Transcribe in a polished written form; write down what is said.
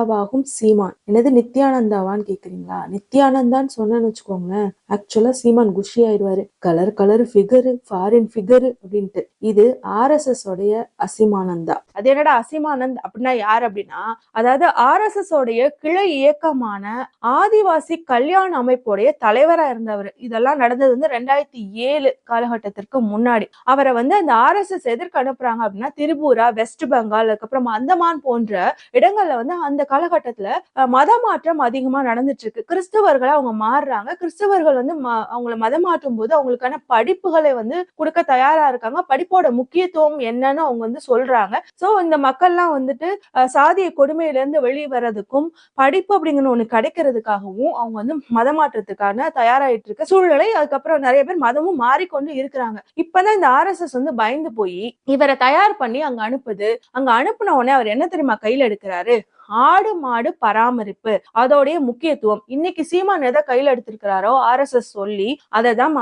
ஆவாகும் சீமான். என்னது நித்யானந்தாவான்னு கேக்குறீங்களா? நித்யானந்தான்னு சொன்னேன்னு வச்சுக்கோங்களேன், ஆக்சுவலா சீமான் குஷி ஆயிடுவாரு. Colour colour figure, foreign figure அப்படின்ட்டு. இது ஆர்எஸ்எஸ் உடைய அசீமானந்தா. அது என்னடா அசீமானந்த் அப்படின்னா யார் அப்படின்னா, அதாவது ஆர்எஸ்எஸ் உடைய கிளை இயக்கமான ஆதிவாசி கல்யாண அமைப்புடைய தலைவரா இருந்தவர். இதெல்லாம் நடந்தது 2007 காலகட்டத்திற்கு முன்னாடி. அவரை அந்த ஆர்எஸ்எஸ் எதற்கு அனுப்புறாங்க அப்படின்னா, திரிபுரா, வெஸ்ட் பெங்கால், அதுக்கப்புறம் அந்தமான் போன்ற இடங்கள்ல அந்த காலகட்டத்துல மதமாற்றம் அதிகமா நடந்துட்டு இருக்கு. கிறிஸ்தவர்களா அவங்க மாறுறாங்க. கிறிஸ்தவர்கள் அவங்கள மதமாற்றும் போது அவங்களுக்கான படிப்புகளை கொடுக்க தயாரா இருக்காங்க. படிப்போட முக்கியத்துவம் என்னன்னு அவங்க சொல்றாங்க. சோ இந்த மக்கள்லாம் சாதிய கொடுமையில இருந்து வெளியே வர்றதுக்கும் படிப்பு அப்படிங்கிற ஒண்ணு கிடைக்கிறதுக்காகவும் அவங்க மதமாற்றத்துக்கான தயாராயிட்டு இருக்க சூழ்நிலை. அதுக்கப்புறம் நிறைய பேர் மதமும் மாறிக்கொண்டு இருக்கிறாங்க. இப்பதான் இந்த ஆர்எஸ்எஸ் பயந்து போய் இவரை தயார் பண்ணி அங்க அனுப்புது. அங்க அனுப்புன உடனே அவர் என்ன தெரியுமா கையில எடுக்கிறாரு? ஆடு மாடு பராமரிப்பு, அதோடைய முக்கியத்துவம். இன்னைக்கு சீமான் எதை கையில எடுத்திருக்கிறாரோ ஆர்எஸ்எஸ் சொல்லி, அதை தான்